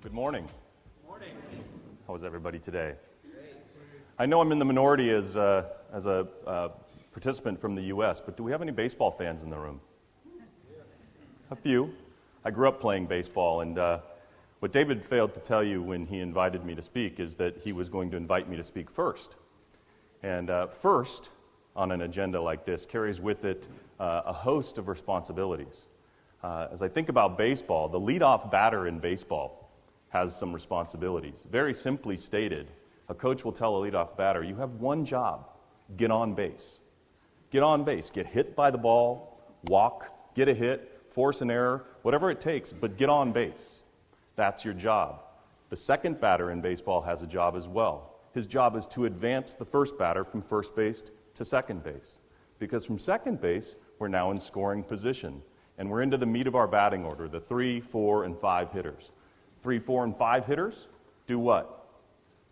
Good morning. Good morning. How is everybody today? I know I'm in the minority as a participant from the U.S., but do we have any baseball fans in the room? A few. I grew up playing baseball, and what David failed to tell you when he invited me to speak is that he was going to invite me to speak first. And first on an agenda like this carries with it a host of responsibilities. As I think about baseball, the leadoff batter in baseball has some responsibilities. Very simply stated, a coach will tell a leadoff batter, you have one job: get on base. Get on base. Get hit by the ball, walk, get a hit, force an error, whatever it takes, but get on base. That's your job. The second batter in baseball has a job as well. His job is to advance the first batter from first base to second base. Because from second base, we're now in scoring position. And we're into the meat of our batting order, the 3, 4, and 5 hitters. 3, 4, and 5 hitters do what?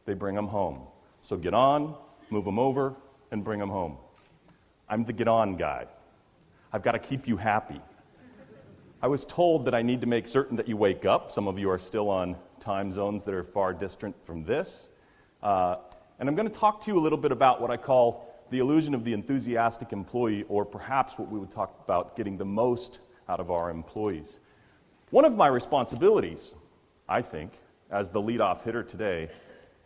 They bring them home. So get on, move them over, and bring them home. I'm the get on guy. I've got to keep you happy. I was told that I need to make certain that you wake up. Some of you are still on time zones that are far distant from this. And I'm going to talk to you a little bit about what I call the illusion of the enthusiastic employee, or perhaps what we would talk about getting the most out of our employees. One of my responsibilities, I think, as the leadoff hitter today,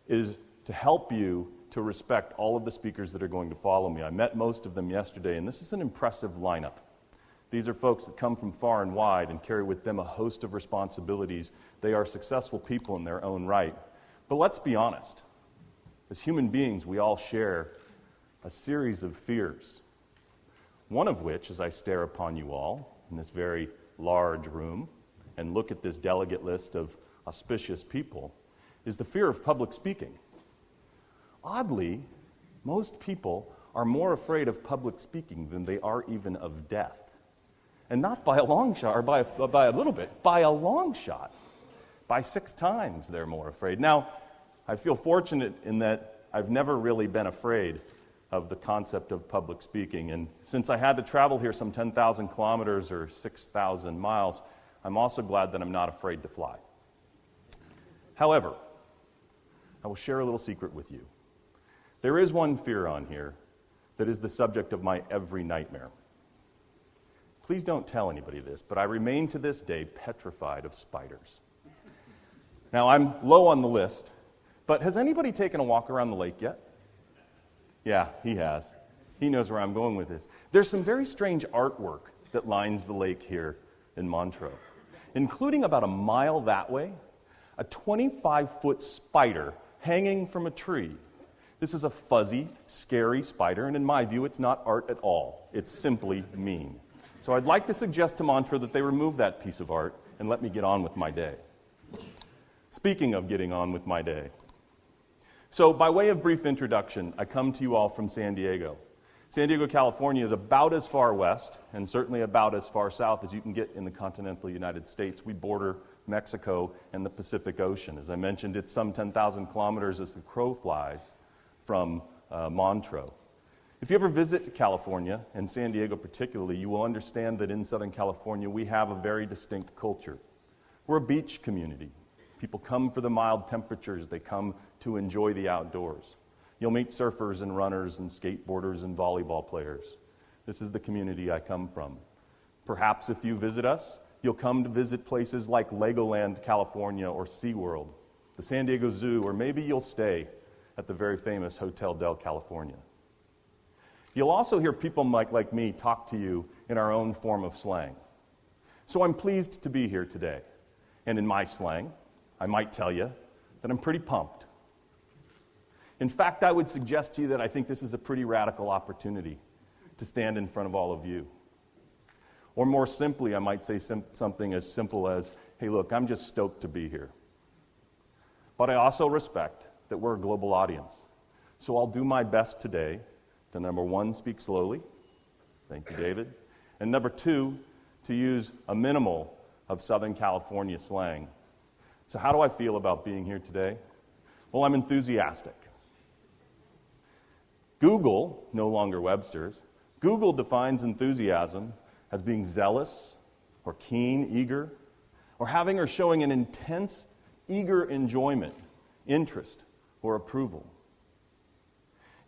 is to help you to respect all of the speakers that are going to follow me. I met most of them yesterday, and this is an impressive lineup. These are folks that come from far and wide and carry with them a host of responsibilities. They are successful people in their own right. But let's be honest. As human beings, we all share a series of fears. One of which, as I stare upon you all in this very large room and look at this delegate list of auspicious people, is the fear of public speaking. Oddly, most people are more afraid of public speaking than they are even of death. And not by a long shot, or by a little bit, by a long shot. By 6 times they're more afraid. Now, I feel fortunate in that I've never really been afraid of the concept of public speaking. And since I had to travel here some 10,000 kilometers or 6,000 miles, I'm also glad that I'm not afraid to fly. However, I will share a little secret with you. There is one fear on here that is the subject of my every nightmare. Please don't tell anybody this, but I remain to this day petrified of spiders. Now, I'm low on the list, but has anybody taken a walk around the lake yet? Yeah, he has. He knows where I'm going with this. There's some very strange artwork that lines the lake here in Montreux, including about a mile that way, a 25-foot spider hanging from a tree. This is a fuzzy, scary spider, and in my view, it's not art at all. It's simply mean. So I'd like to suggest to Montreux that they remove that piece of art and let me get on with my day. Speaking of getting on with my day. So by way of brief introduction, I come to you all from San Diego. San Diego, California is about as far west and certainly about as far south as you can get in the continental United States. We border Mexico and the Pacific Ocean. As I mentioned, it's some 10,000 kilometers as the crow flies from Montreux. If you ever visit California, and San Diego particularly, you will understand that in Southern California we have a very distinct culture. We're a beach community. People come for the mild temperatures. They come to enjoy the outdoors. You'll meet surfers and runners and skateboarders and volleyball players. This is the community I come from. Perhaps if you visit us, you'll come to visit places like Legoland, California, or SeaWorld, the San Diego Zoo, or maybe you'll stay at the very famous Hotel Del California. You'll also hear people like me talk to you in our own form of slang. So I'm pleased to be here today. And in my slang, I might tell you that I'm pretty pumped. In fact, I would suggest to you that I think this is a pretty radical opportunity to stand in front of all of you. Or more simply, I might say something as simple as, hey, look, I'm just stoked to be here. But I also respect that we're a global audience. So I'll do my best today to, number 1, speak slowly. Thank you, David. And number 2, to use a minimal of Southern California slang. So how do I feel about being here today? Well, I'm enthusiastic. Google, no longer Webster's, Google defines enthusiasm as being zealous or keen, eager, or having or showing an intense eager enjoyment, interest, or approval.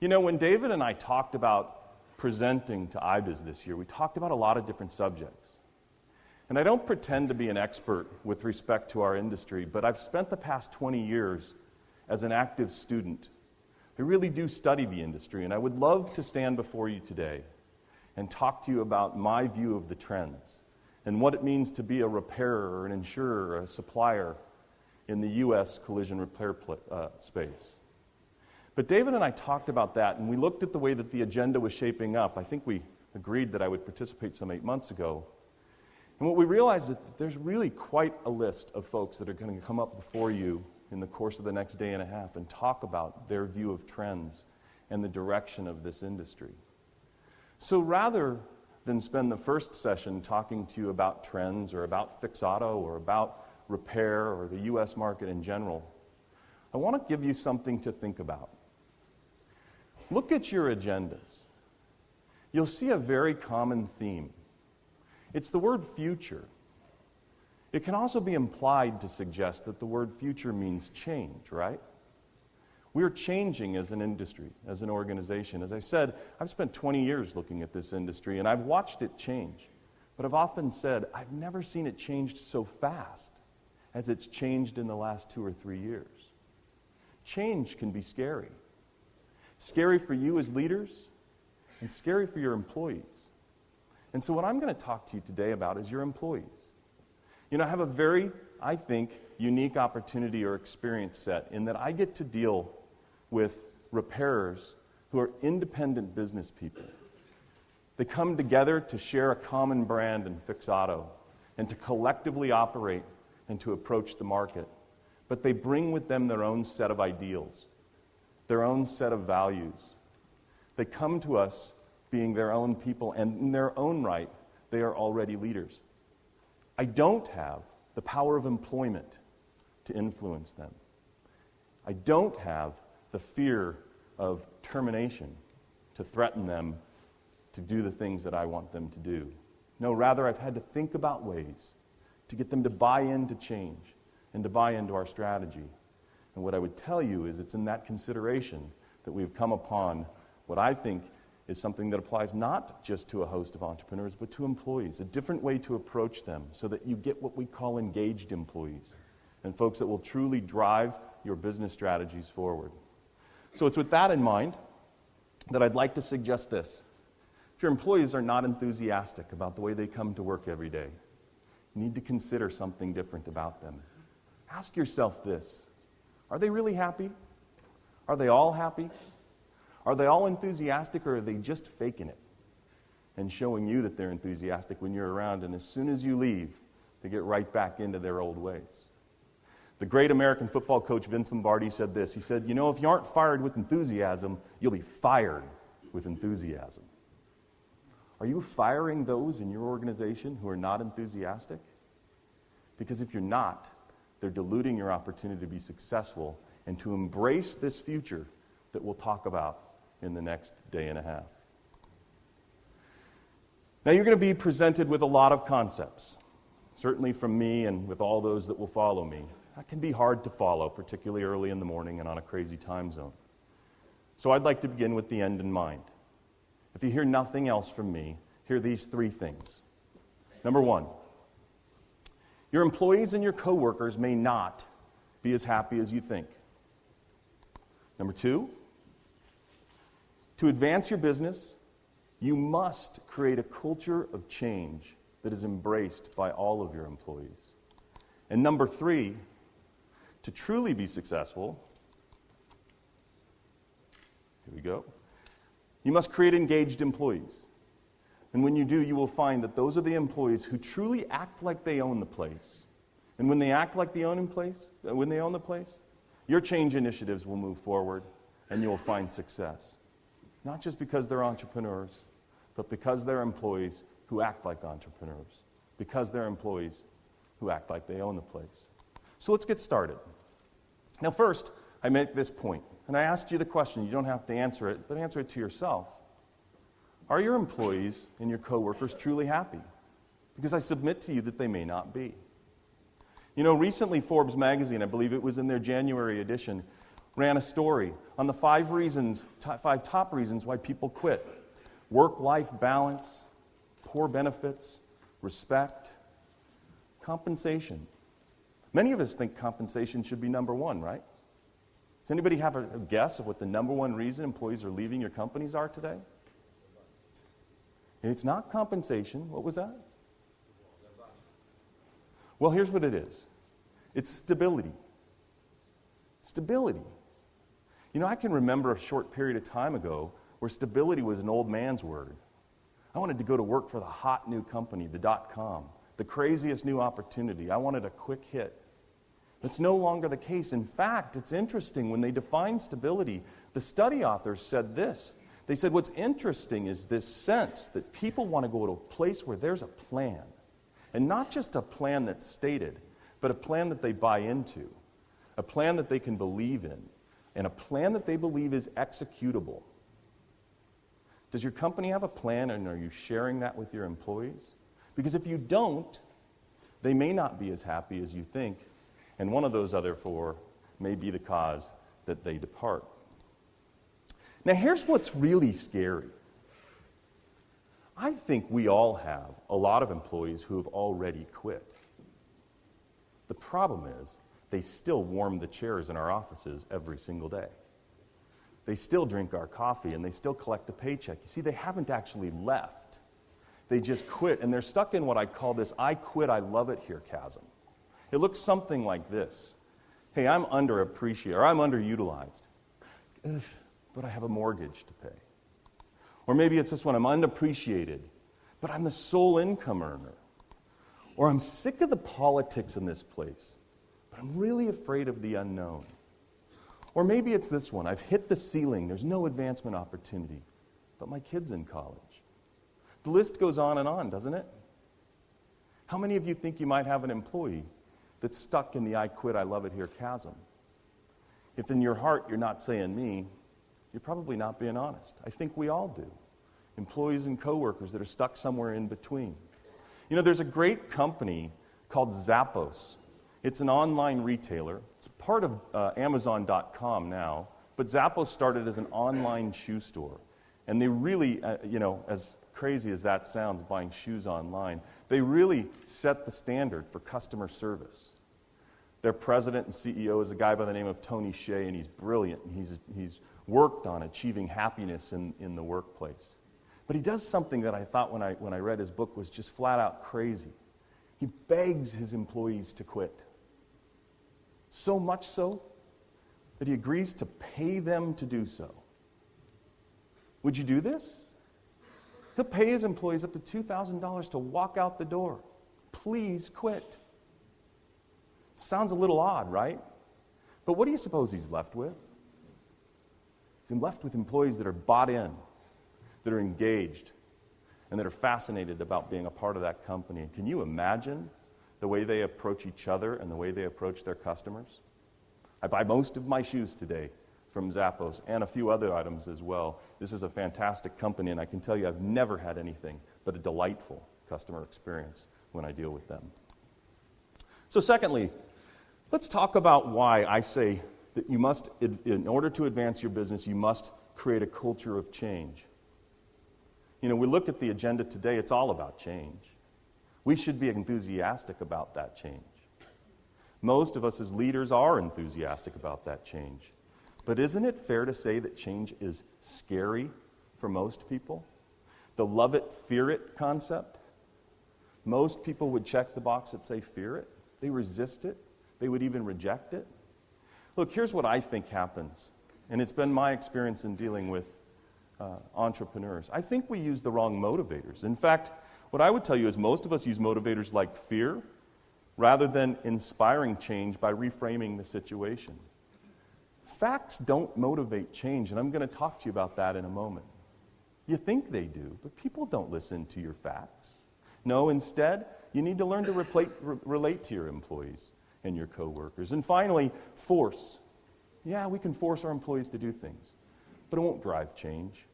You know, when David and I talked about presenting to IBIS this year, we talked about a lot of different subjects. And I don't pretend to be an expert with respect to our industry, but I've spent the past 20 years as an active student. I really do study the industry, and I would love to stand before you today and talk to you about my view of the trends and what it means to be a repairer or an insurer or a supplier in the U.S. collision repair space. But David and I talked about that, and we looked at the way that the agenda was shaping up. I think we agreed that I would participate some 8 months ago. And what we realized is that there's really quite a list of folks that are going to come up before you in the course of the next day and a half and talk about their view of trends and the direction of this industry. So rather than spend the first session talking to you about trends or about fixed auto or about repair or the U.S. market in general, I want to give you something to think about. Look at your agendas. You'll see a very common theme. It's the word future. It can also be implied to suggest that the word future means change, right? We're changing as an industry, as an organization. As I said, I've spent 20 years looking at this industry, and I've watched it change. But I've often said, I've never seen it change so fast as it's changed in the last 2 or 3 years. Change can be scary. Scary for you as leaders, and scary for your employees. And so what I'm going to talk to you today about is your employees. You know, I have a very, I think, unique opportunity or experience set in that I get to deal with repairers who are independent business people. They come together to share a common brand in fixed auto and to collectively operate and to approach the market. But they bring with them their own set of ideals, their own set of values. They come to us being their own people, and in their own right, they are already leaders. I don't have the power of employment to influence them. I don't have the fear of termination to threaten them to do the things that I want them to do. No, rather, I've had to think about ways to get them to buy into change and to buy into our strategy. And what I would tell you is it's in that consideration that we've come upon what I think is something that applies not just to a host of entrepreneurs, but to employees, a different way to approach them so that you get what we call engaged employees and folks that will truly drive your business strategies forward. So it's with that in mind that I'd like to suggest this. If your employees are not enthusiastic about the way they come to work every day, you need to consider something different about them. Ask yourself this: are they really happy? Are they all happy? Are they all enthusiastic, or are they just faking it and showing you that they're enthusiastic when you're around, and as soon as you leave, they get right back into their old ways? The great American football coach Vince Lombardi said this. He said, you know, if you aren't fired with enthusiasm, you'll be fired with enthusiasm. Are you firing those in your organization who are not enthusiastic? Because if you're not, they're diluting your opportunity to be successful and to embrace this future that we'll talk about in the next day and a half. Now, you're going to be presented with a lot of concepts, certainly from me and with all those that will follow me. That can be hard to follow, particularly early in the morning and on a crazy time zone. So I'd like to begin with the end in mind. If you hear nothing else from me, hear these 3 things. Number 1, your employees and your coworkers may not be as happy as you think. Number 2, to advance your business, you must create a culture of change that is embraced by all of your employees. And number 3, to truly be successful, here we go, you must create engaged employees. And when you do, you will find that those are the employees who truly act like they own the place. And when they act like they own the place, your change initiatives will move forward and you will find success. Not just because they're entrepreneurs, but because they're employees who act like entrepreneurs. Because they're employees who act like they own the place. So let's get started. Now first, I make this point, and I asked you the question. You don't have to answer it, but answer it to yourself. Are your employees and your coworkers truly happy? Because I submit to you that they may not be. You know, recently Forbes magazine, I believe it was in their January edition, ran a story on the 5 top reasons why people quit. Work-life balance, poor benefits, respect, compensation. Many of us think compensation should be number 1, right? Does anybody have a guess of what the number 1 reason employees are leaving your companies are today? It's not compensation. What was that? Well, here's what it is. It's stability. Stability. You know, I can remember a short period of time ago where stability was an old man's word. I wanted to go to work for the hot new company, the .com, the craziest new opportunity. I wanted a quick hit. It's no longer the case. In fact, it's interesting, when they define stability, the study authors said this. They said what's interesting is this sense that people want to go to a place where there's a plan. And not just a plan that's stated, but a plan that they buy into, a plan that they can believe in, and a plan that they believe is executable. Does your company have a plan, and are you sharing that with your employees? Because if you don't, they may not be as happy as you think, and one of those other 4 may be the cause that they depart. Now, here's what's really scary. I think we all have a lot of employees who have already quit. The problem is, they still warm the chairs in our offices every single day. They still drink our coffee, and they still collect a paycheck. You see, they haven't actually left. They just quit, and they're stuck in what I call this I quit, I love it here chasm. It looks something like this. Hey, I'm underappreciated, or I'm underutilized, but I have a mortgage to pay. Or maybe it's this one, I'm unappreciated, but I'm the sole income earner. Or I'm sick of the politics in this place, but I'm really afraid of the unknown. Or maybe it's this one, I've hit the ceiling, there's no advancement opportunity, but my kid's in college. The list goes on, doesn't it? How many of you think you might have an employee that's stuck in the I quit, I love it here chasm? If in your heart you're not saying me, you're probably not being honest. I think we all do. Employees and coworkers that are stuck somewhere in between. You know, there's a great company called Zappos. It's an online retailer. It's part of Amazon.com now, but Zappos started as an online shoe store. And they really, as crazy as that sounds, buying shoes online, they really set the standard for customer service. Their president and CEO is a guy by the name of Tony Hsieh, and he's brilliant. And he's worked on achieving happiness in the workplace. But he does something that I thought when I read his book was just flat out crazy. He begs his employees to quit. So much so that he agrees to pay them to do so. Would you do this? He'll pay his employees up to $2,000 to walk out the door. Please quit. Sounds a little odd, right? But what do you suppose he's left with? He's left with employees that are bought in, that are engaged, and that are fascinated about being a part of that company. And can you imagine the way they approach each other and the way they approach their customers? I buy most of my shoes today from Zappos and a few other items as well. This is a fantastic company, and I can tell you I've never had anything but a delightful customer experience when I deal with them. So secondly, let's talk about why I say that you must, in order to advance your business, you must create a culture of change. You know, we look at the agenda today, it's all about change. We should be enthusiastic about that change. Most of us as leaders are enthusiastic about that change. But isn't it fair to say that change is scary for most people? The love it, fear it concept? Most people would check the box that say fear it. They resist it. They would even reject it. Look, here's what I think happens, and it's been my experience in dealing with entrepreneurs. I think we use the wrong motivators. In fact, what I would tell you is most of us use motivators like fear rather than inspiring change by reframing the situation. Facts don't motivate change, and I'm going to talk to you about that in a moment. You think they do, but people don't listen to your facts. No, instead, you need to learn to relate to your employees and your coworkers. And finally, force. Yeah, we can force our employees to do things, but it won't drive change.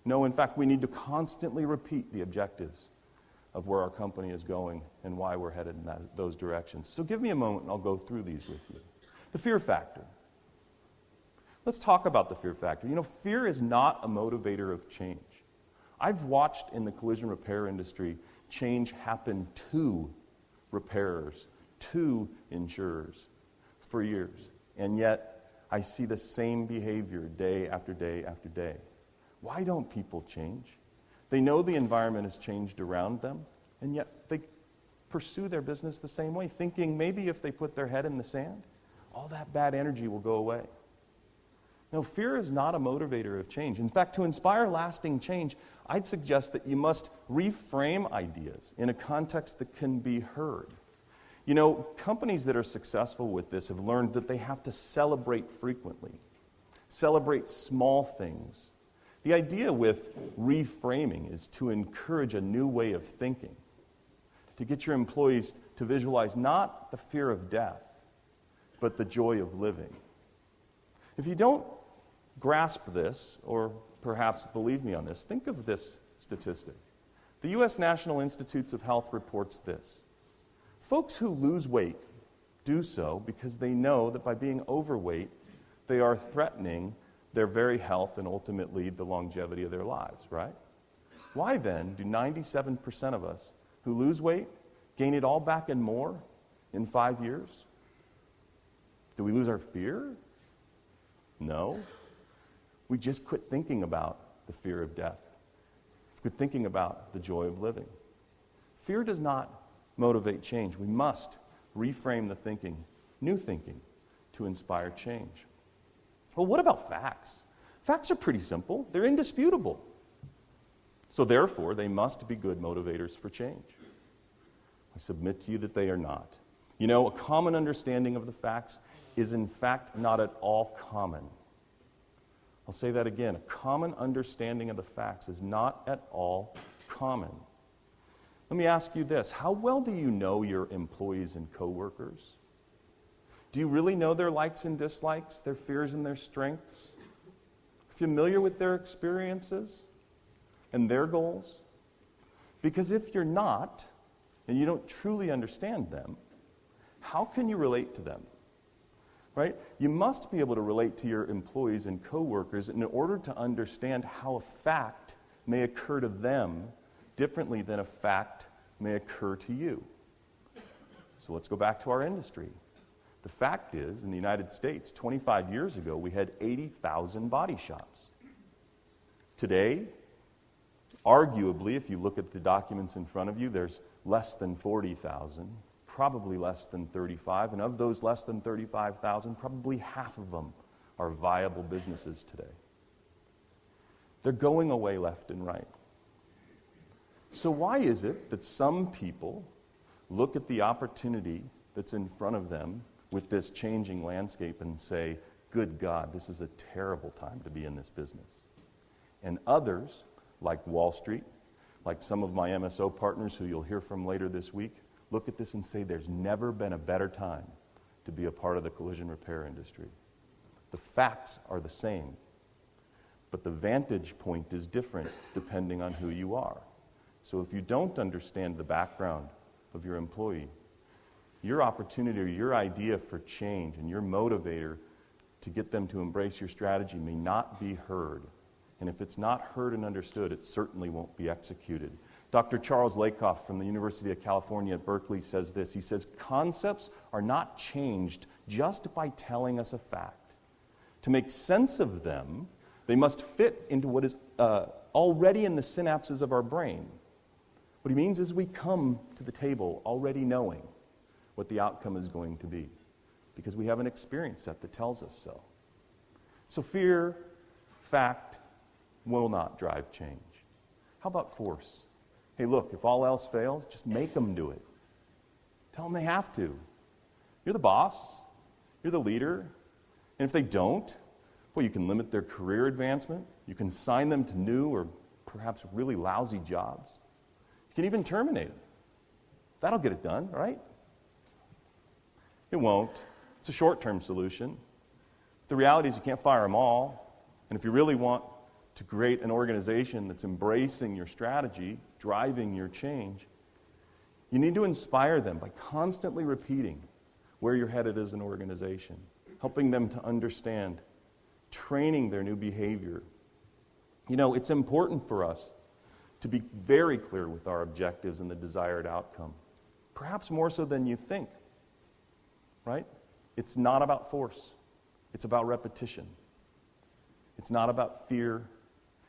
No, in fact, we need to constantly repeat the objectives of where our company is going and why we're headed in those directions. So give me a moment and I'll go through these with you. The fear factor. Let's talk about the fear factor. Fear is not a motivator of change. I've watched in the collision repair industry change happen to repairers, to insurers for years. And yet, I see the same behavior day after day after day. Why don't people change? They know the environment has changed around them, and yet they pursue their business the same way, thinking maybe if they put their head in the sand, all that bad energy will go away. No, fear is not a motivator of change. In fact, to inspire lasting change, I'd suggest that you must reframe ideas in a context that can be heard. Companies that are successful with this have learned that they have to celebrate frequently, celebrate small things. The idea with reframing is to encourage a new way of thinking, to get your employees to visualize not the fear of death, but the joy of living. If you don't grasp this, or perhaps believe me on this, think of this statistic. The U.S. National Institutes of Health reports this. Folks who lose weight do so because they know that by being overweight, they are threatening their very health and ultimately the longevity of their lives, right? Why then do 97% of us who lose weight gain it all back and more in 5 years? Do we lose our fear? No. We just quit thinking about the fear of death. Quit thinking about the joy of living. Fear does not motivate change. We must reframe the thinking, new thinking, to inspire change. Well, what about facts? Facts are pretty simple. They're indisputable. So therefore, they must be good motivators for change. I submit to you that they are not. A common understanding of the facts is in fact not at all common. I'll say that again. A common understanding of the facts is not at all common. Let me ask you this. How well do you know your employees and coworkers? Do you really know their likes and dislikes, their fears and their strengths? Familiar with their experiences and their goals? Because if you're not, and you don't truly understand them, how can you relate to them? Right? You must be able to relate to your employees and coworkers in order to understand how a fact may occur to them differently than a fact may occur to you. So let's go back to our industry. The fact is, in the United States, 25 years ago, we had 80,000 body shops. Today, arguably, if you look at the documents in front of you, there's less than 40,000, probably less than 35, and of those less than 35,000, probably half of them are viable businesses today. They're going away left and right. So why is it that some people look at the opportunity that's in front of them with this changing landscape and say, good God, this is a terrible time to be in this business? And others, like Wall Street, like some of my MSO partners who you'll hear from later this week, look at this and say there's never been a better time to be a part of the collision repair industry. The facts are the same, but the vantage point is different depending on who you are. So if you don't understand the background of your employee, your opportunity or your idea for change and your motivator to get them to embrace your strategy may not be heard. And if it's not heard and understood, it certainly won't be executed. Dr. Charles Lakoff from the University of California at Berkeley says this. He says, concepts are not changed just by telling us a fact. To make sense of them, they must fit into what is already in the synapses of our brain. What he means is we come to the table already knowing what the outcome is going to be because we have an experience set that tells us so. So fear, fact, will not drive change. How about force? Hey, look, if all else fails, just make them do it. Tell them they have to. You're the boss. You're the leader. And if they don't, well, you can limit their career advancement. You can assign them to new or perhaps really lousy jobs. You can even terminate them. That'll get it done, right? It won't. It's a short-term solution. The reality is you can't fire them all. And if you really want to create an organization that's embracing your strategy, driving your change, You need to inspire them by constantly repeating where you're headed as an organization, helping them to understand, training their new behavior. You know, it's important for us to be very clear with our objectives and the desired outcome, perhaps more so than you think, right? It's not about force. It's about repetition. It's not about fear.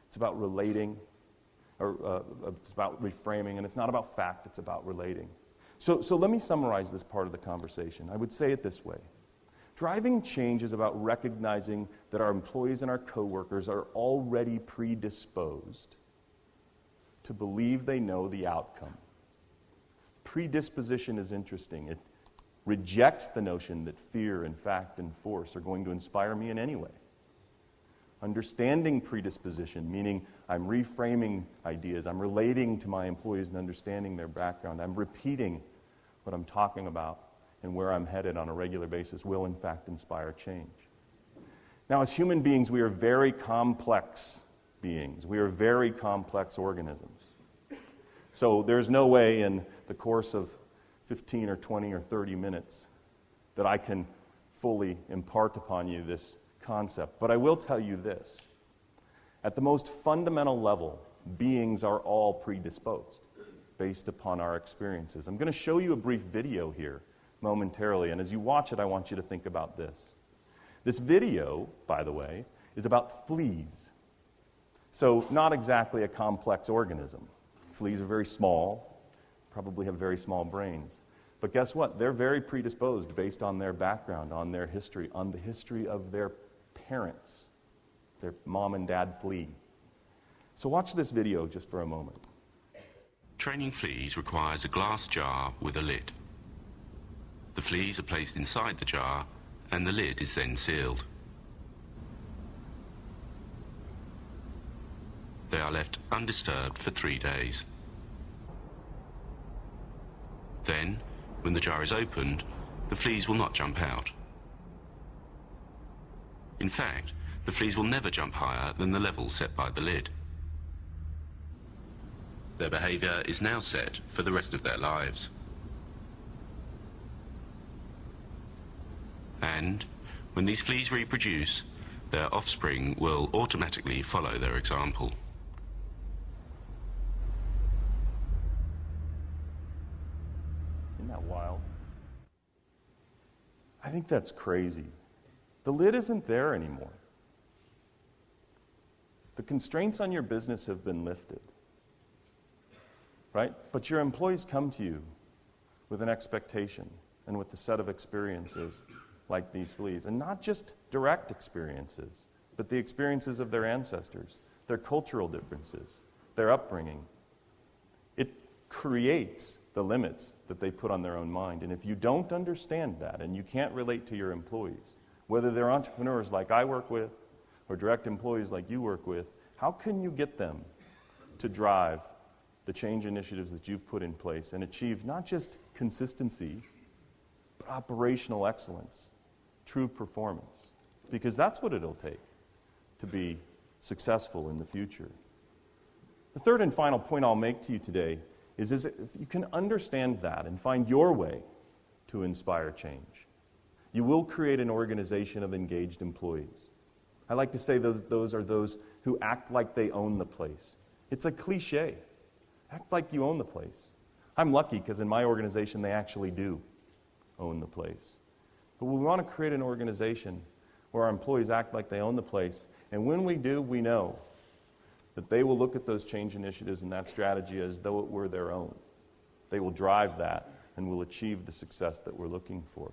It's about relating, or it's about reframing, and it's not about fact, it's about relating. So let me summarize this part of the conversation. I would say it this way. Driving change is about recognizing that our employees and our coworkers are already predisposed to believe they know the outcome. Predisposition is interesting. It rejects the notion that fear and fact and force are going to inspire me in any way. Understanding predisposition, meaning I'm reframing ideas, I'm relating to my employees and understanding their background, I'm repeating what I'm talking about and where I'm headed on a regular basis will in fact inspire change. Now, as human beings, we are very complex beings. We are very complex organisms. So there's no way in the course of 15 or 20 or 30 minutes that I can fully impart upon you this concept. But I will tell you this. At the most fundamental level, beings are all predisposed based upon our experiences. I'm going to show you a brief video here momentarily, and as you watch it, I want you to think about this. This video, by the way, is about fleas. So not exactly a complex organism. Fleas are very small, probably have very small brains. But guess what? They're very predisposed based on their background, on their history, on the history of their parents, their mom and dad flea. So watch this video just for a moment. Training fleas requires a glass jar with a lid. The fleas are placed inside the jar and the lid is then sealed. They are left undisturbed for 3 days. Then, when the jar is opened, the fleas will not jump out. In fact, the fleas will never jump higher than the level set by the lid. Their behavior is now set for the rest of their lives. And, when these fleas reproduce, their offspring will automatically follow their example. Isn't that wild? I think that's crazy. The lid isn't there anymore. The constraints on your business have been lifted, right? But your employees come to you with an expectation and with a set of experiences like these fleas, and not just direct experiences, but the experiences of their ancestors, their cultural differences, their upbringing. It creates the limits that they put on their own mind. And if you don't understand that and you can't relate to your employees, whether they're entrepreneurs like I work with or direct employees like you work with, how can you get them to drive the change initiatives that you've put in place and achieve not just consistency, but operational excellence, true performance? Because that's what it'll take to be successful in the future. The third and final point I'll make to you today is if you can understand that and find your way to inspire change, you will create an organization of engaged employees. I like to say those are those who act like they own the place. It's a cliche. Act like you own the place. I'm lucky because in my organization they actually do own the place. But we want to create an organization where our employees act like they own the place. And when we do, we know that they will look at those change initiatives and that strategy as though it were their own. They will drive that and will achieve the success that we're looking for.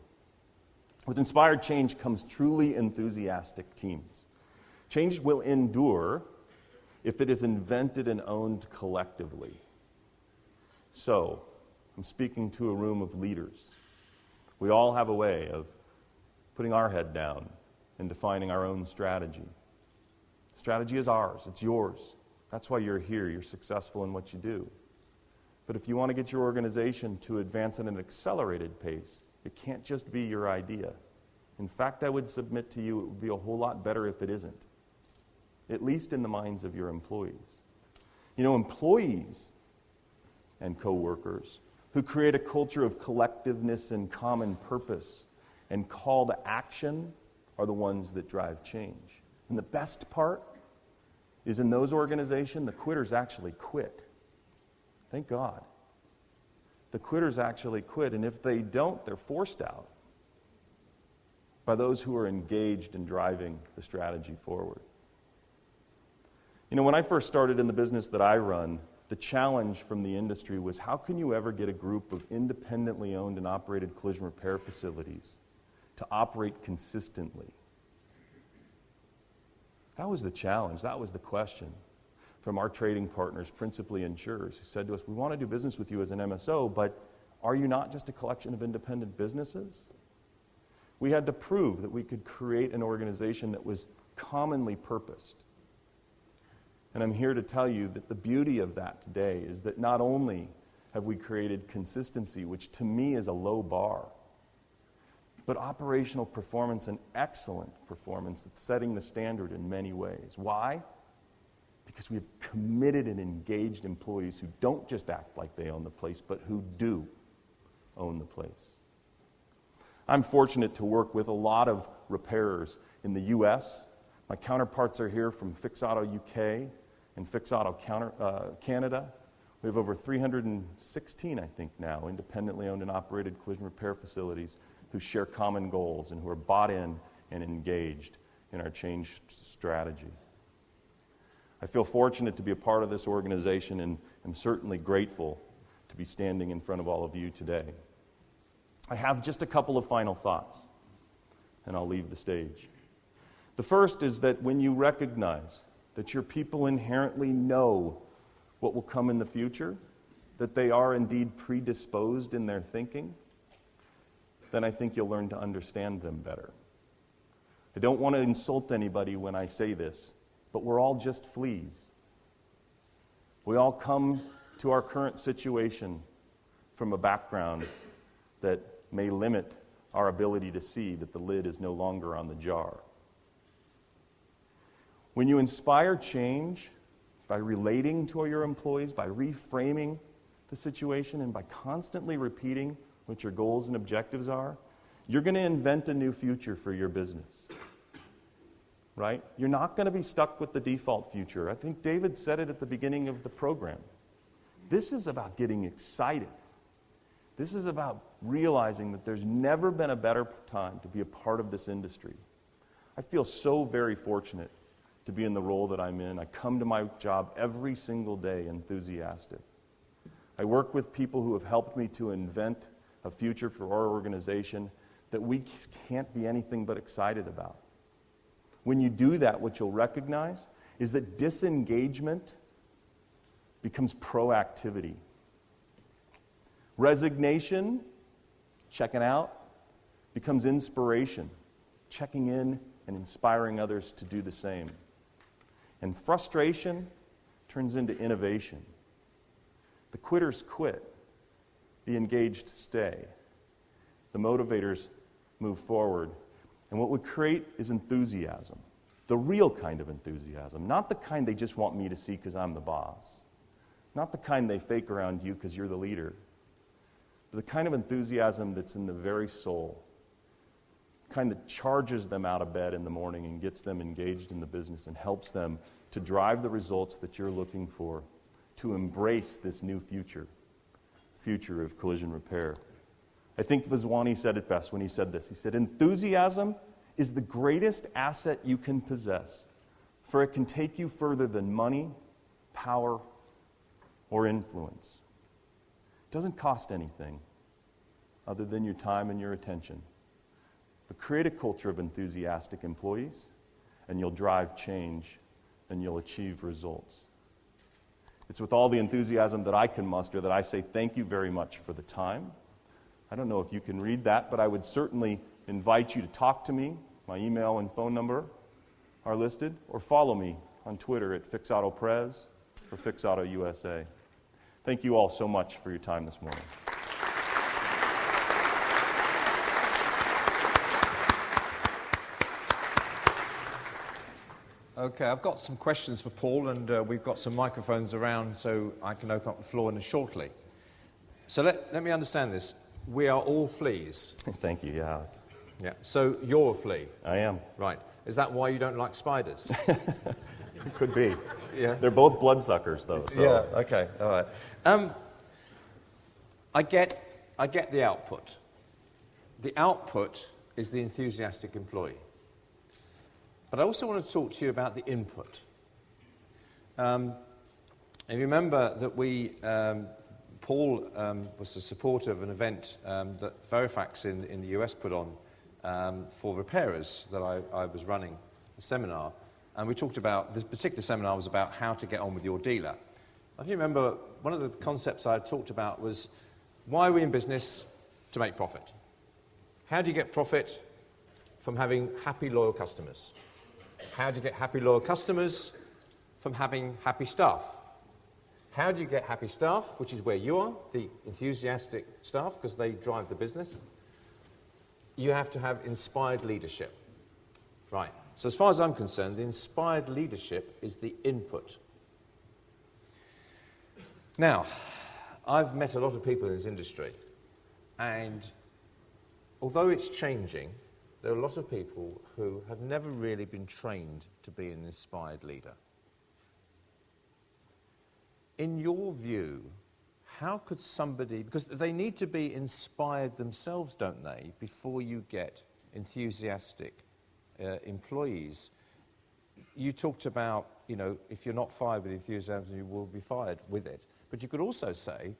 With inspired change comes truly enthusiastic teams. Change will endure if it is invented and owned collectively. So, I'm speaking to a room of leaders. We all have a way of putting our head down and defining our own strategy. Strategy is ours. It's yours. That's why you're here. You're successful in what you do. But if you want to get your organization to advance at an accelerated pace, it can't just be your idea. In fact, I would submit to you it would be a whole lot better if it isn't, at least in the minds of your employees. You know, employees and coworkers who create a culture of collectiveness and common purpose and call to action are the ones that drive change. And the best part is in those organizations, the quitters actually quit. Thank God. The quitters actually quit, and if they don't, they're forced out by those who are engaged in driving the strategy forward. You know, when I first started in the business that I run, the challenge from the industry was how can you ever get a group of independently owned and operated collision repair facilities to operate consistently? That was the challenge. That was the question from our trading partners, principally insurers, who said to us, we want to do business with you as an MSO, but are you not just a collection of independent businesses? We had to prove that we could create an organization that was commonly purposed. And I'm here to tell you that the beauty of that today is that not only have we created consistency, which to me is a low bar, but operational performance and excellent performance that's setting the standard in many ways. Why? Because we have committed and engaged employees who don't just act like they own the place, but who do own the place. I'm fortunate to work with a lot of repairers in the U.S. My counterparts are here from Fix Auto UK and Fix Auto Canada. We have over 316, I think now, independently owned and operated collision repair facilities who share common goals and who are bought in and engaged in our change strategy. I feel fortunate to be a part of this organization and am certainly grateful to be standing in front of all of you today. I have just a couple of final thoughts, and I'll leave the stage. The first is that when you recognize that your people inherently know what will come in the future, that they are indeed predisposed in their thinking, then I think you'll learn to understand them better. I don't want to insult anybody when I say this, but we're all just fleas. We all come to our current situation from a background that may limit our ability to see that the lid is no longer on the jar. When you inspire change by relating to your employees, by reframing the situation, and by constantly repeating what your goals and objectives are, you're going to invent a new future for your business. Right? You're not going to be stuck with the default future. I think David said it at the beginning of the program. This is about getting excited. This is about realizing that there's never been a better time to be a part of this industry. I feel so very fortunate to be in the role that I'm in. I come to my job every single day enthusiastic. I work with people who have helped me to invent a future for our organization that we can't be anything but excited about. When you do that, what you'll recognize is that disengagement becomes proactivity. Resignation, checking out, becomes inspiration, checking in and inspiring others to do the same. And frustration turns into innovation. The quitters quit. The engaged stay. The motivators move forward. And what we create is enthusiasm. The real kind of enthusiasm. Not the kind they just want me to see because I'm the boss. Not the kind they fake around you because you're the leader. But the kind of enthusiasm that's in the very soul. The kind that charges them out of bed in the morning and gets them engaged in the business and helps them to drive the results that you're looking for, to embrace this new future of collision repair. I think Vaswani said it best when he said this. He said, enthusiasm is the greatest asset you can possess, for it can take you further than money, power, or influence. It doesn't cost anything other than your time and your attention. But create a culture of enthusiastic employees, and you'll drive change, and you'll achieve results. It's with all the enthusiasm that I can muster that I say thank you very much for the time. I don't know if you can read that, but I would certainly invite you to talk to me. My email and phone number are listed, or follow me on Twitter at FixAutoPrez or FixAutoUSA. Thank you all so much for your time this morning. Okay, I've got some questions for Paul, and we've got some microphones around so I can open up the floor in shortly. So let me understand this. We are all fleas. Thank you, yeah. Yeah. So you're a flea. I am. Right. Is that why you don't like spiders? It could be. Yeah. They're both bloodsuckers, though. So. Yeah, okay, all right. I get the output. The output is the enthusiastic employee. But I also want to talk to you about the input. And you remember that Paul was a supporter of an event that Verifax in the US put on for repairers that I was running, a seminar. And we talked about, this particular seminar was about how to get on with your dealer. If you remember, one of the concepts I talked about was, why are we in business? To make profit. How do you get profit? From having happy, loyal customers. How do you get happy, loyal customers? From having happy staff. How do you get happy staff, which is where you are, the enthusiastic staff, because they drive the business? You have to have inspired leadership. Right. So as far as I'm concerned, the inspired leadership is the input. Now, I've met a lot of people in this industry, and although it's changing, there are a lot of people who have never really been trained to be an inspired leader. In your view, how could somebody, because they need to be inspired themselves, don't they, before you get enthusiastic employees. You talked about, if you're not fired with enthusiasm, you will be fired with it. But you could also say,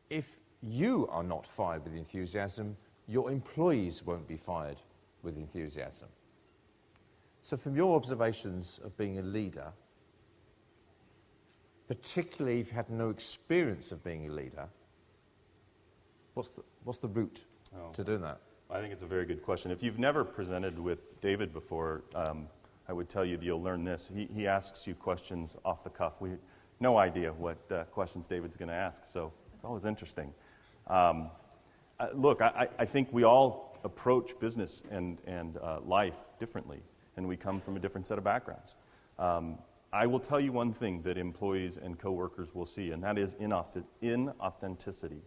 if you are not fired with enthusiasm, your employees won't be fired with enthusiasm. So from your observations of being a leader, particularly if you had no experience of being a leader, what's the route to doing that? I think it's a very good question. If you've never presented with David before, I would tell you that you'll learn this. He asks you questions off the cuff. We have no idea what questions David's going to ask, so it's always interesting. Look, I think we all approach business and life differently, and we come from a different set of backgrounds. I will tell you one thing that employees and coworkers will see, and that is inauthenticity.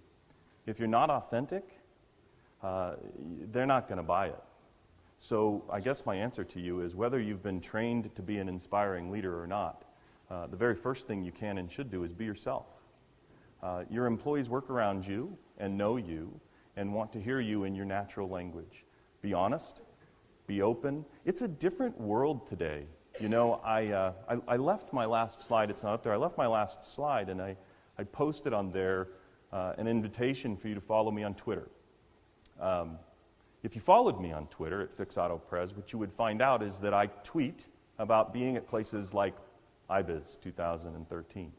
If you're not authentic, they're not going to buy it. So I guess my answer to you is whether you've been trained to be an inspiring leader or not, the very first thing you can and should do is be yourself. Your employees work around you and know you and want to hear you in your natural language. Be honest, be open. It's a different world today. I left my last slide, it's not up there, I left my last slide and I posted on there an invitation for you to follow me on Twitter. If you followed me on Twitter at FixAutoPres, what you would find out is that I tweet about being at places like IBIS2013.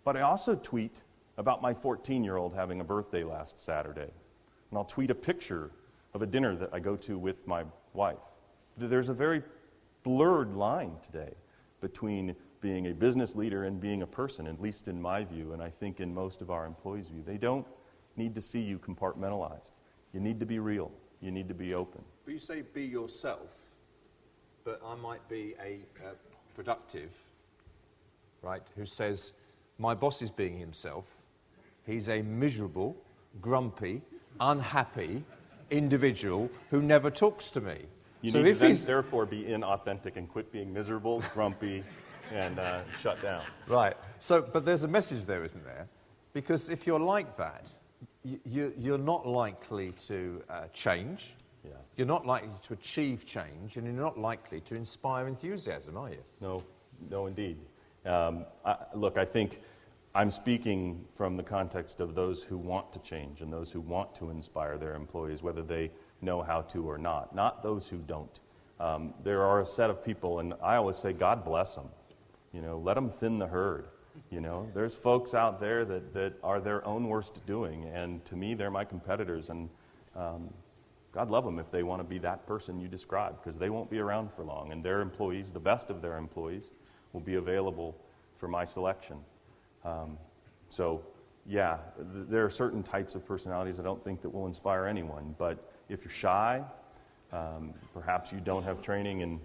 But I also tweet about my 14-year-old having a birthday last Saturday. And I'll tweet a picture of a dinner that I go to with my wife. There's a very blurred line today between being a business leader and being a person, at least in my view, and I think in most of our employees' view. They don't need to see you compartmentalized. You need to be real. You need to be open. But you say be yourself, but I might be a productive, right, who says, my boss is being himself. He's a miserable, grumpy, unhappy individual who never talks to me. You so need if to then, he's therefore, be inauthentic and quit being miserable, grumpy, and shut down. Right. So, but there's a message there, isn't there? Because if you're like that, you're not likely to change. Yeah. You're not likely to achieve change, and you're not likely to inspire enthusiasm, are you? No, indeed. Look, I think I'm speaking from the context of those who want to change and those who want to inspire their employees, whether they know how to or not those who don't. There are a set of people, and I always say, God bless them. Let them thin the herd. There's folks out there that are their own worst doing, and to me, they're my competitors, and God love them if they want to be that person you described, because they won't be around for long, and their employees, the best of their employees, will be available for my selection. There are certain types of personalities I don't think that will inspire anyone, but if you're shy, perhaps you don't have training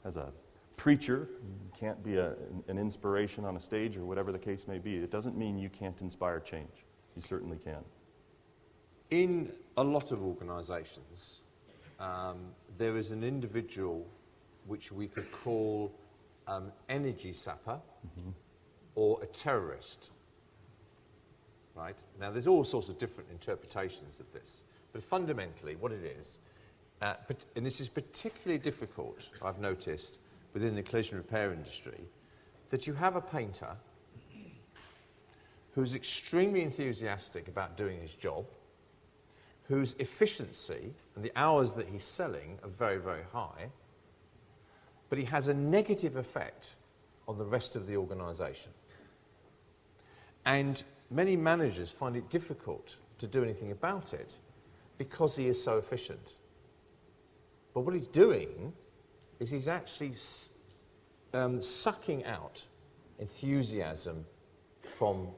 as a preacher, you can't be an inspiration on a stage or whatever the case may be, it doesn't mean you can't inspire change. You certainly can. In a lot of organisations, there is an individual which we could call energy sapper or a terrorist. Right? Now, there's all sorts of different interpretations of this, but fundamentally what it is, and this is particularly difficult, I've noticed, within the collision repair industry, that you have a painter who's extremely enthusiastic about doing his job, whose efficiency and the hours that he's selling are very, very high, but he has a negative effect on the rest of the organisation. And many managers find it difficult to do anything about it because he is so efficient. But what he's doing is he's actually sucking out enthusiasm from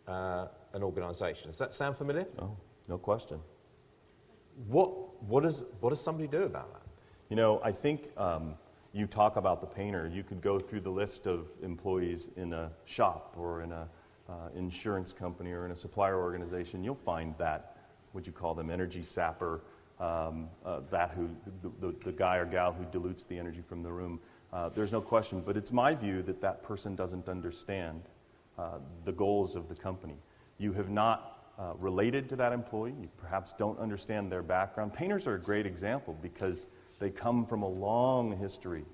an organisation. Does that sound familiar? Oh, no question. What does somebody do about that? You know, I think you talk about the painter. You could go through the list of employees in a shop or in a insurance company or in a supplier organization. You'll find that, would you call them energy sapper, the guy or gal who dilutes the energy from the room. There's no question, but it's my view that that person doesn't understand the goals of the company. You have not related to that employee. You perhaps don't understand their background. Painters are a great example because they come from a long history,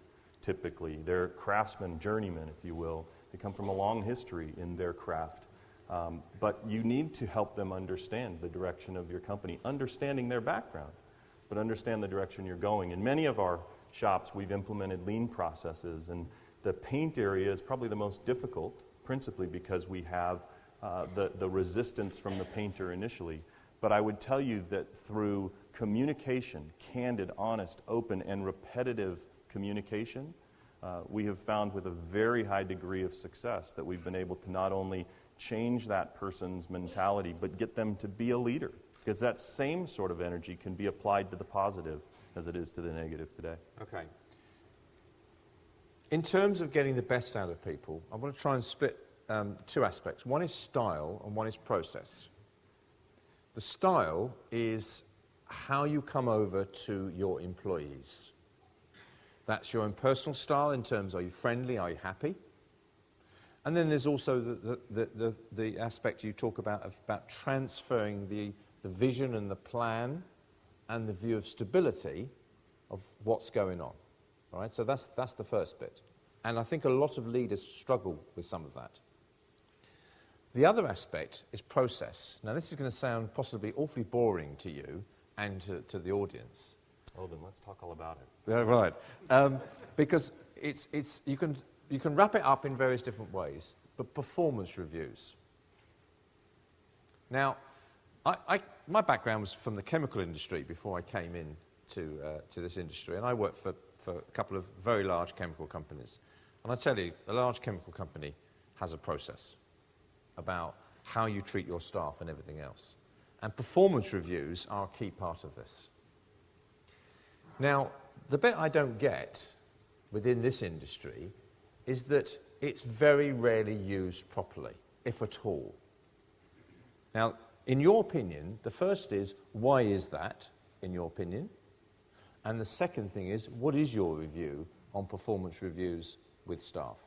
typically. They're craftsmen, journeymen, if you will. They come from a long history in their craft. But you need to help them understand the direction of your company, understanding their background, but understand the direction you're going. In many of our shops, we've implemented lean processes, and the paint area is probably the most difficult, principally because we have the resistance from the painter initially. But I would tell you that through communication, candid, honest, open, and repetitive communication, we have found with a very high degree of success that we've been able to not only change that person's mentality, but get them to be a leader. Because that same sort of energy can be applied to the positive as it is to the negative today. Okay. In terms of getting the best out of people, I want to try and split two aspects. One is style and one is process. The style is how you come over to your employees. That's your own personal style in terms, are you friendly, are you happy? And then there's also the aspect you talk about transferring the vision and the plan and the view of stability of what's going on. All right, so that's the first bit. And I think a lot of leaders struggle with some of that. The other aspect is process. Now, this is going to sound possibly awfully boring to you and to the audience. Well, then let's talk all about it. Yeah, right. Because you can wrap it up in various different ways, but performance reviews. Now, my background was from the chemical industry before I came in to this industry, and I worked for a couple of very large chemical companies. And I tell you, a large chemical company has a process about how you treat your staff and everything else. And performance reviews are a key part of this. Now, the bit I don't get within this industry is that it's very rarely used properly, if at all. Now, in your opinion, the first is, why is that, in your opinion? And the second thing is, what is your review on performance reviews with staff?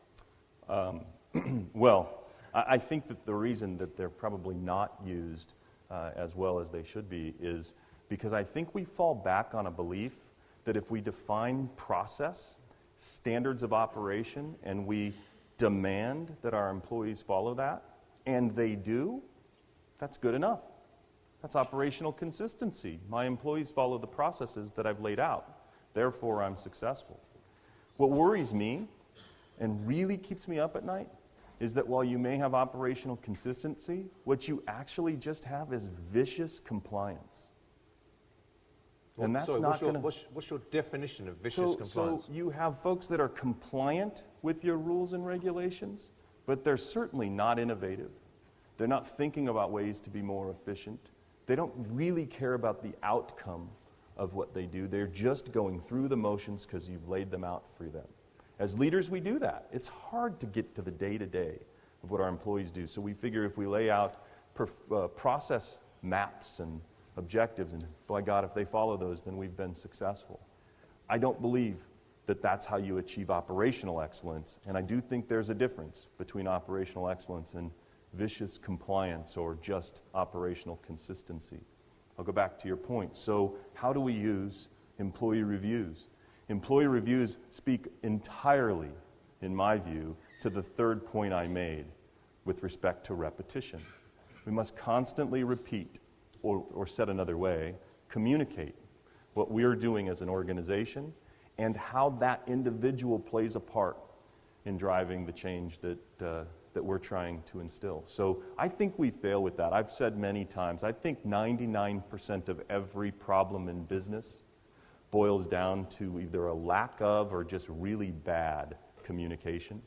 Well, I think that the reason that they're probably not used as well as they should be is because I think we fall back on a belief that if we define process, standards of operation, and we demand that our employees follow that, and they do, that's good enough. That's operational consistency. My employees follow the processes that I've laid out. Therefore, I'm successful. What worries me and really keeps me up at night is that while you may have operational consistency, what you actually just have is vicious compliance. And that's not going to... What's your definition of vicious compliance? So you have folks that are compliant with your rules and regulations, but they're certainly not innovative. They're not thinking about ways to be more efficient. They don't really care about the outcome of what they do. They're just going through the motions because you've laid them out for them. As leaders, we do that. It's hard to get to the day-to-day of what our employees do. So we figure if we lay out process maps and objectives, and by God, if they follow those, then we've been successful. I don't believe that that's how you achieve operational excellence, and I do think there's a difference between operational excellence and vicious compliance or just operational consistency. I'll go back to your point. So how do we use employee reviews? Employee reviews speak entirely, in my view, to the third point I made with respect to repetition. We must constantly repeat, or said another way, communicate what we're doing as an organization and how that individual plays a part in driving the change that we're trying to instill. So I think we fail with that. I've said many times, I think 99% of every problem in business boils down to either a lack of or just really bad communication.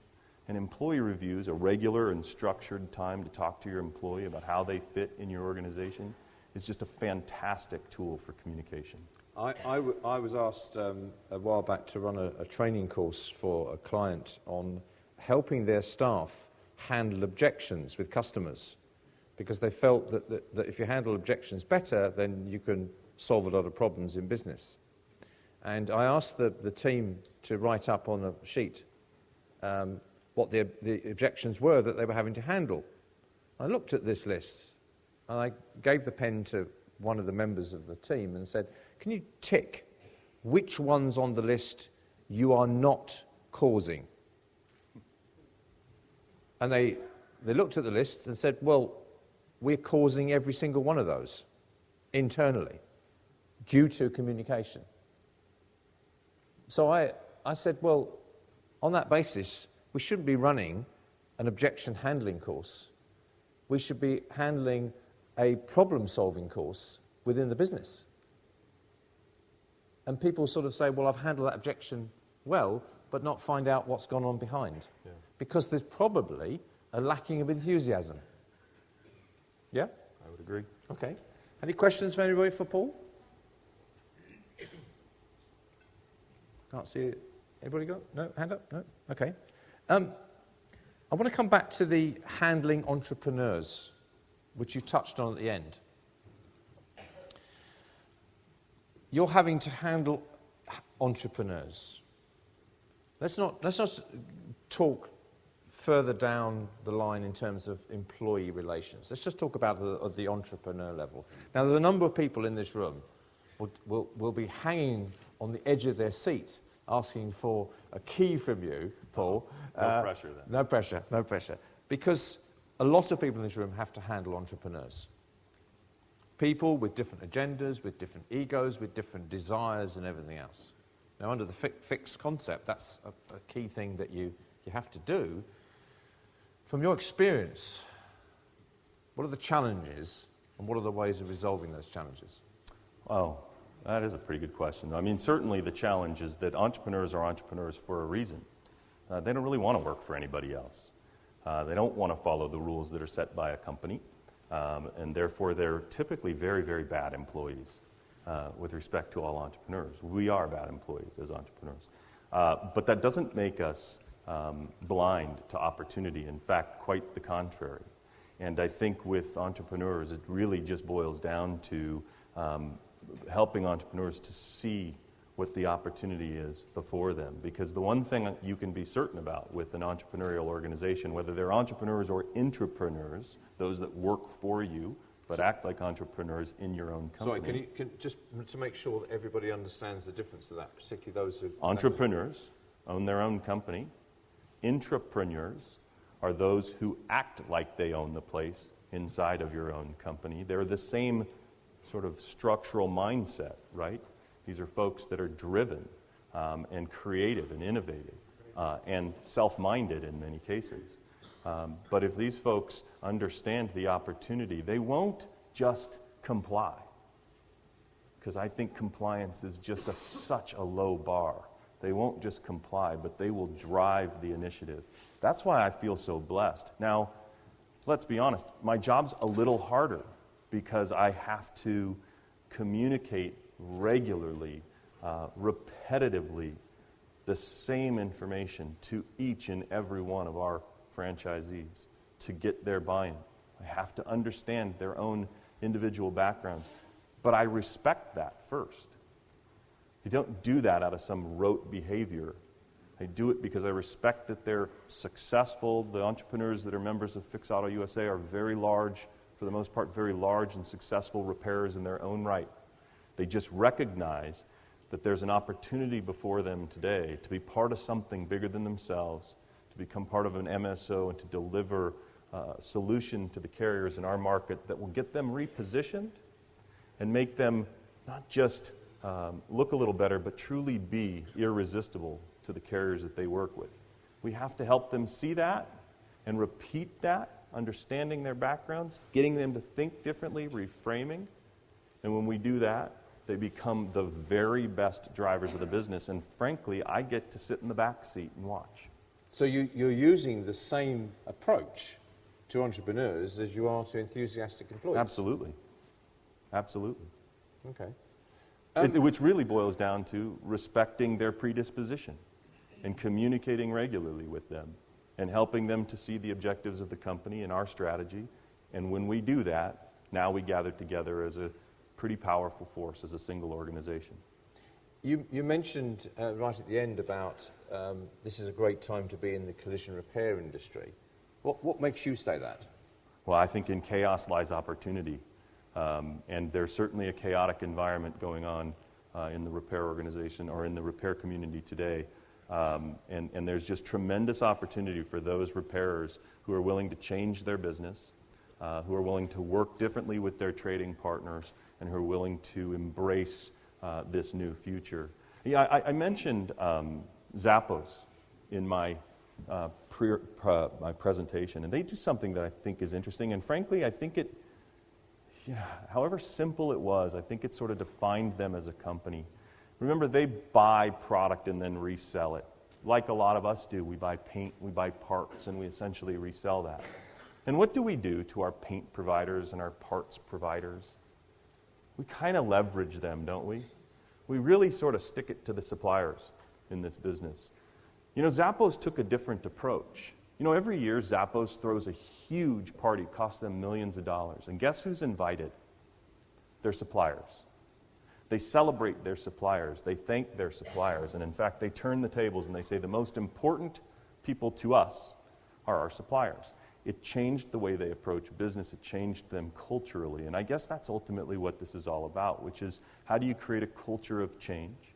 And employee reviews, a regular and structured time to talk to your employee about how they fit in your organization, is just a fantastic tool for communication. I was asked a while back to run a training course for a client on helping their staff handle objections with customers, because they felt that if you handle objections better, then you can solve a lot of problems in business. And I asked the team to write up on a sheet what the objections were that they were having to handle. I looked at this list, and I gave the pen to one of the members of the team and said, can you tick which ones on the list you are not causing? And they looked at the list and said, well, we're causing every single one of those internally due to communication. So I said, well, on that basis, we shouldn't be running an objection handling course. We should be handling a problem-solving course within the business. And people sort of say, well, I've handled that objection well, but not find out what's gone on behind. Yeah. Because there's probably a lacking of enthusiasm. Yeah? I would agree. Okay. Any questions for anybody for Paul? Can't see it. Anybody got? No? Hand up? No? Okay. I want to come back to the handling entrepreneurs, which you touched on at the end. You're having to handle entrepreneurs. Let's not talk further down the line in terms of employee relations. Let's just talk about the entrepreneur level. Now, there are a number of people in this room will be hanging on the edge of their seat asking for a key from you, Paul. No pressure then. No pressure, no pressure. Because a lot of people in this room have to handle entrepreneurs. People with different agendas, with different egos, with different desires and everything else. Now, under the fixed concept, that's a key thing that you have to do. From your experience, what are the challenges and what are the ways of resolving those challenges? Oh, that is a pretty good question. I mean, certainly the challenge is that entrepreneurs are entrepreneurs for a reason. They don't really want to work for anybody else. They don't want to follow the rules that are set by a company, and therefore they're typically very, very bad employees with respect to all entrepreneurs. We are bad employees as entrepreneurs. But that doesn't make us blind to opportunity. In fact, quite the contrary. And I think with entrepreneurs, it really just boils down to helping entrepreneurs to see what the opportunity is before them. Because the one thing you can be certain about with an entrepreneurial organization, whether they're entrepreneurs or intrapreneurs, those that work for you but act like entrepreneurs in your own company. Sorry, can just to make sure that everybody understands the difference to that, particularly those who... Entrepreneurs own their own company. Intrapreneurs are those who act like they own the place inside of your own company. They're the same sort of structural mindset, right? These are folks that are driven and creative and innovative and self-minded in many cases. But if these folks understand the opportunity, they won't just comply. Because I think compliance is just such a low bar. They won't just comply, but they will drive the initiative. That's why I feel so blessed. Now, let's be honest, my job's a little harder because I have to communicate regularly, repetitively, the same information to each and every one of our franchisees to get their buy-in. I have to understand their own individual backgrounds. But I respect that first. I don't do that out of some rote behavior. I do it because I respect that they're successful. The entrepreneurs that are members of Fix Auto USA are very large, for the most part, very large and successful repairers in their own right. They just recognize that there's an opportunity before them today to be part of something bigger than themselves, to become part of an MSO and to deliver a solution to the carriers in our market that will get them repositioned and make them not just look a little better, but truly be irresistible to the carriers that they work with. We have to help them see that and repeat that, understanding their backgrounds, getting them to think differently, reframing. And when we do that, they become the very best drivers of the business. And frankly, I get to sit in the back seat and watch. So you're using the same approach to entrepreneurs as you are to enthusiastic employees? Absolutely. Absolutely. Okay. Which really boils down to respecting their predisposition and communicating regularly with them and helping them to see the objectives of the company and our strategy. And when we do that, now we gather together as a pretty powerful force, as a single organization. You mentioned right at the end about this is a great time to be in the collision repair industry. What makes you say that? Well, I think in chaos lies opportunity. And there's certainly a chaotic environment going on in the repair organization or in the repair community today. And there's just tremendous opportunity for those repairers who are willing to change their business, who are willing to work differently with their trading partners, and who are willing to embrace this new future. Yeah, I mentioned Zappos in my my presentation, and they do something that I think is interesting. And frankly, I think it, however simple it was, I think it sort of defined them as a company. Remember, they buy product and then resell it. Like a lot of us do. We buy paint, we buy parts, and we essentially resell that. And what do we do to our paint providers and our parts providers? We kind of leverage them, don't we? We really sort of stick it to the suppliers in this business. Zappos took a different approach. Every year Zappos throws a huge party, costs them millions of dollars. And guess who's invited? Their suppliers. They celebrate their suppliers. They thank their suppliers. And in fact, they turn the tables and they say the most important people to us are our suppliers. It changed the way they approach business. It changed them culturally. And I guess that's ultimately what this is all about, which is how do you create a culture of change?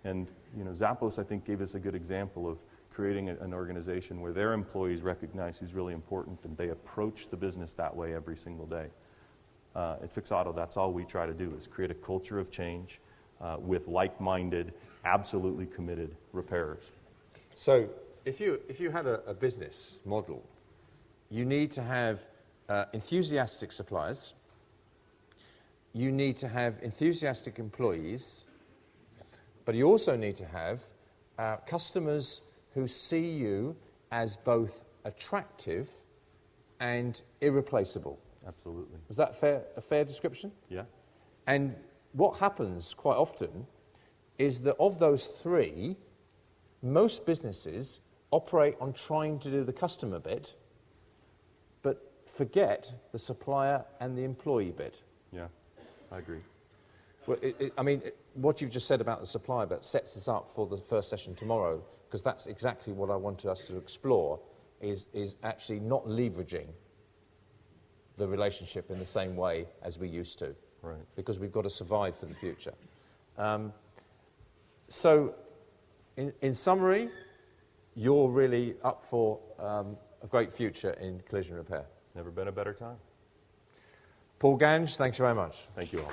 And Zappos, I think, gave us a good example of creating an organization where their employees recognize who's really important and they approach the business that way every single day. At Fix Auto, that's all we try to do, is create a culture of change with like-minded, absolutely committed repairers. So if you had a business model, you need to have enthusiastic suppliers, you need to have enthusiastic employees, but you also need to have customers who see you as both attractive and irreplaceable. Absolutely. Was that a fair description? Yeah. And what happens quite often is that of those three, most businesses operate on trying to do the customer bit, but forget the supplier and the employee bit. Yeah, I agree. Well, what you've just said about the supplier bit sets us up for the first session tomorrow, because that's exactly what I want us to explore, is actually not leveraging the relationship in the same way as we used to. Right. Because we've got to survive for the future. So, in summary, you're really up for a great future in collision repair. Never been a better time. Paul Gange, thanks very much. Thank you all.